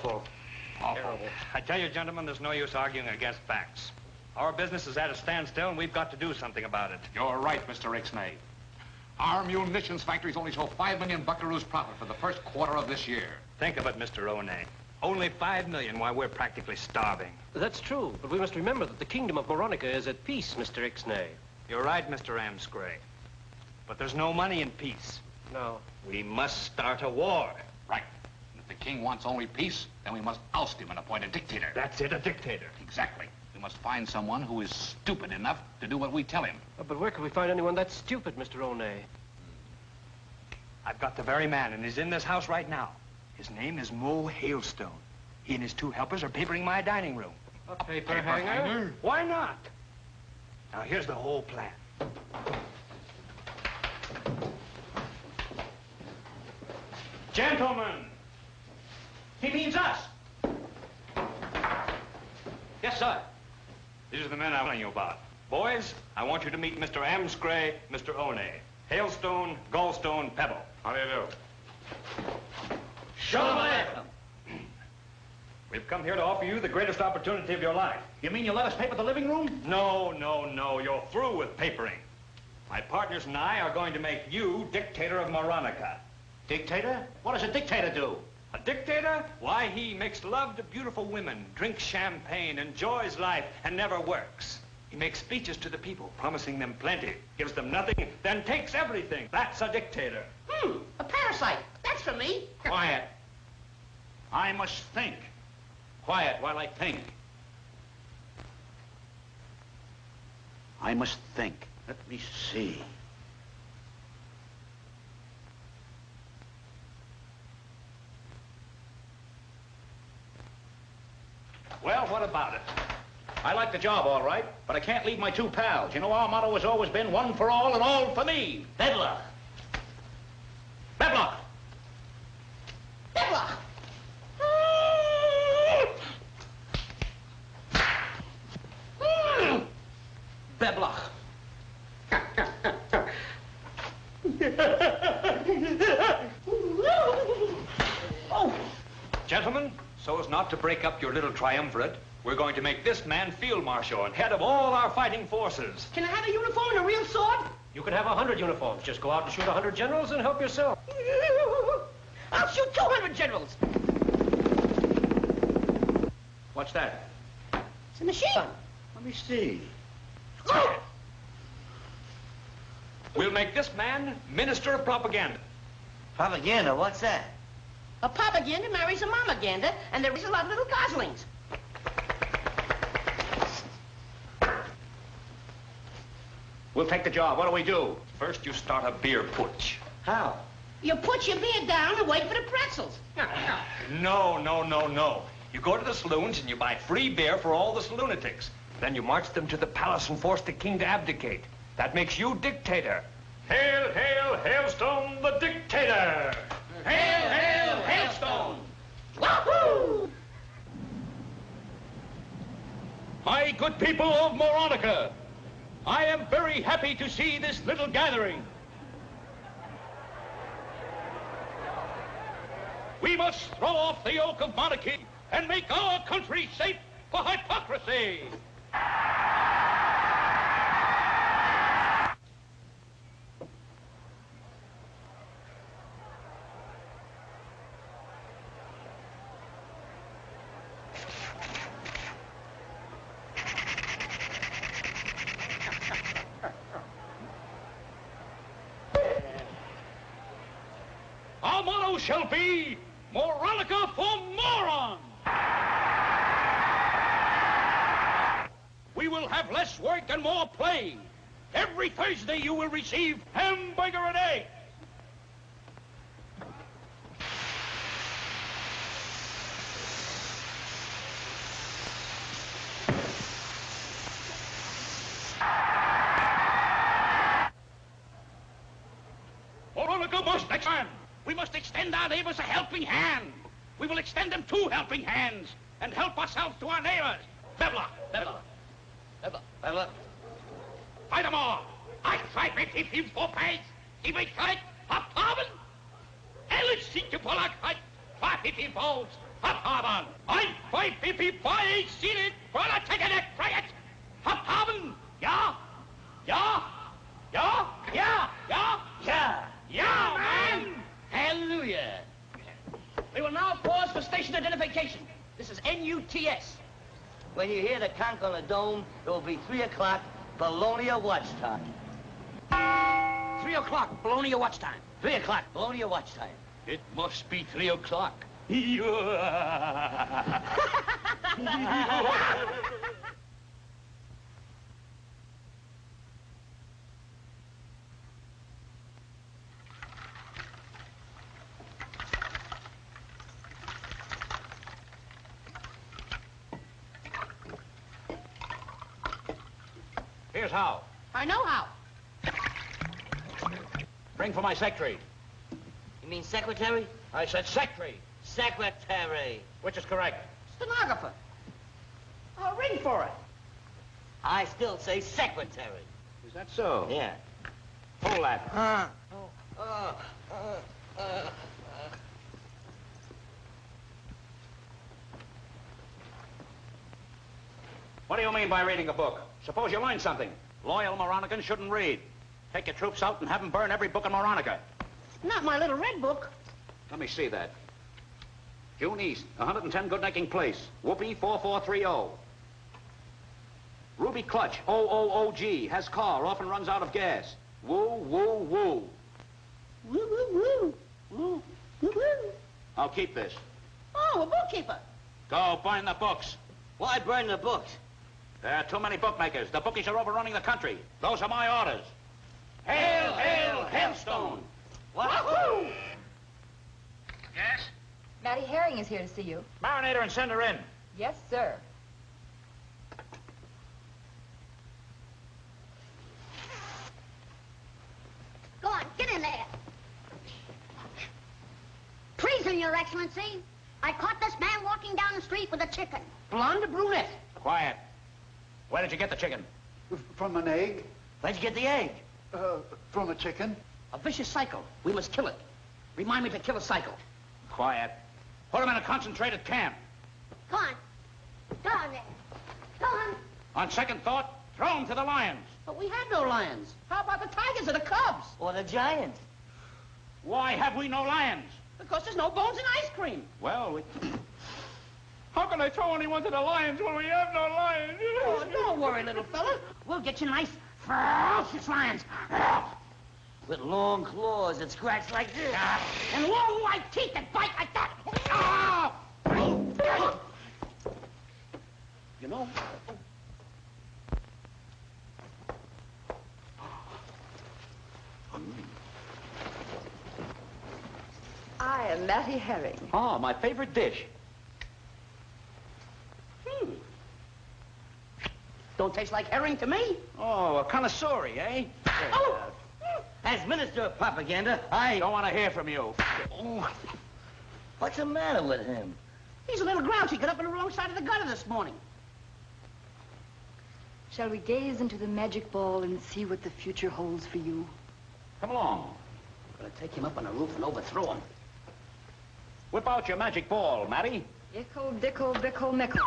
awful. Awful. I tell you, gentlemen, there's no use arguing against facts. Our business is at a standstill, and we've got to do something about it. You're right, Mr. Ixnay. Our munitions factories only show 5 million buckaroos profit for the first quarter of this year. Think of it, Mr. Onay. Only 5 million while we're practically starving. That's true, but we must remember that the kingdom of Moronica is at peace, Mr. Ixnay. You're right, Mr. Amscray. But there's no money in peace. No. We must start a war. Right. And if the king wants only peace, then we must oust him and appoint a dictator. That's it, a dictator. Exactly. We must find someone who is stupid enough to do what we tell him. But where can we find anyone that stupid, Mr. Onay? I've got the very man, and he's in this house right now. His name is Mo Hailstone. He and his 2 helpers are papering my dining room. A paper hanger? Why not? Now, here's the whole plan. Gentlemen! He means us. Yes, sir. These are the men I'm telling you about. Boys, I want you to meet Mr. Amscray, Mr. Onay. Hailstone, Gallstone, Pebble. How do you do? Shalom Aleichem. We've come here to offer you the greatest opportunity of your life. You mean you'll let us paper the living room? No, no, no. You're through with papering. My partners and I are going to make you dictator of Moronica. Dictator? What does a dictator do? A dictator? Why, he makes love to beautiful women, drinks champagne, enjoys life, and never works. He makes speeches to the people, promising them plenty, gives them nothing, then takes everything. That's a dictator. A parasite. That's for me. Quiet. I must think. Quiet while I think. I must think. Let me see. Well, what about it? I like the job, all right, but I can't leave my 2 pals. You know, our motto has always been one for all and all for me. Bedlock. Bedlock! Bedlock. Bedlock. Gentlemen, so as not to break up your little triumvirate, we're going to make this man field marshal and head of all our fighting forces. Can I have a uniform and a real sword? You can have 100 uniforms. Just go out and shoot 100 generals and help yourself. I'll shoot 200 generals. What's that? It's a machine. Let me see. We'll make this man Minister of Propaganda. Propaganda? What's that? A propaganda marries a mamaganda, and there is a lot of little goslings. We'll take the job. What do we do? First, you start a beer putsch. How? You put your beer down and wait for the pretzels. No, no, no, no. You go to the saloons and you buy free beer for all the lunatics. Then you march them to the palace and force the king to abdicate. That makes you dictator. Hail, hail, Hailstone, the dictator! Hail, hail, Hailstone! Wahoo! My good people of Moronica, I am very happy to see this little gathering. We must throw off the yoke of monarchy and make our country safe for hypocrisy. Our motto shall be Moronica for morons. We will have less work and more play. Every Thursday you will receive hamburger and egg. Moronica must expand. We must extend our neighbors a helping hand. We will extend them 2 helping hands and help ourselves to our neighbors. Bebla, Bebla, Bebla, Bebla. Fight them all. I try mit ihm vorbei. Die Möglichkeit abhaben. Alles sind die Polakheit. Fahr mit ihm aus. Hop, haben. Ein, zwei, pipi, bei, seated, voller Ticket, Freiheit. Hop, haben. Ja, ja, ja, ja, ja, Yeah. ja, man. Hallelujah. We will now pause for station identification. This is NUTS. When you hear the conch on the dome, it will be 3 o'clock, Bologna watch time. 3 o'clock, Bologna watch time. 3 o'clock, Bologna watch time. It must be 3 o'clock. Here's how. I know how. Ring for my secretary. You mean secretary? I said secretary. Secretary. Which is correct? Stenographer. I'll ring for it. I still say secretary. Is that so? Yeah. Hold that. What do you mean by reading a book? Suppose you learn something. Loyal Moronicans shouldn't read. Take your troops out and have them burn every book in Moronica. Not my little red book. Let me see that. June East, 110 Goodnecking Place. Whoopee 4430. Ruby Clutch, OOOG. Has car, often runs out of gas. Woo, woo, woo. Woo, woo, woo. Woo, woo, woo. I'll keep this. Oh, a bookkeeper. Go burn the books. Why burn the books? There are too many bookmakers. The bookies are overrunning the country. Those are my orders. Hail, hail, hailstone. Wahoo! Yes? Mattie Herring is here to see you. Marinator and send her in. Yes, sir. Go on, get in there. Treason, Your Excellency. I caught this man walking down the street with a chicken. Blonde or brunette? Quiet. Where did you get the chicken? From an egg? Where'd you get the egg? From a chicken? A vicious cycle. We must kill it. Remind me to kill a cycle. Quiet. Put him in a concentrated camp. Go on. Go on there. Go on. On second thought, throw him to the lions. But we have no lions. How about the tigers or the cubs? Or the giant? Why have we no lions? Because there's no bones in ice cream. Well, how can I throw anyone to the lions when we have no lions? Oh, don't worry, little fella. We'll get you nice, ferocious lions. With long claws that scratch like this. And long white teeth that bite like that. Ah! You know, I am Mattie Herring. Oh, my favorite dish. don't taste like herring to me. Oh, a connoisseur, eh? Oh! As Minister of Propaganda, I... Don't want to hear from you. What's the matter with him? He's a little grouchy. Got up on the wrong side of the gutter this morning. Shall we gaze into the magic ball and see what the future holds for you? Come along. Gonna take him up on the roof and overthrow him. Whip out your magic ball, Matty. Ickle, dickle, bickle, mickle.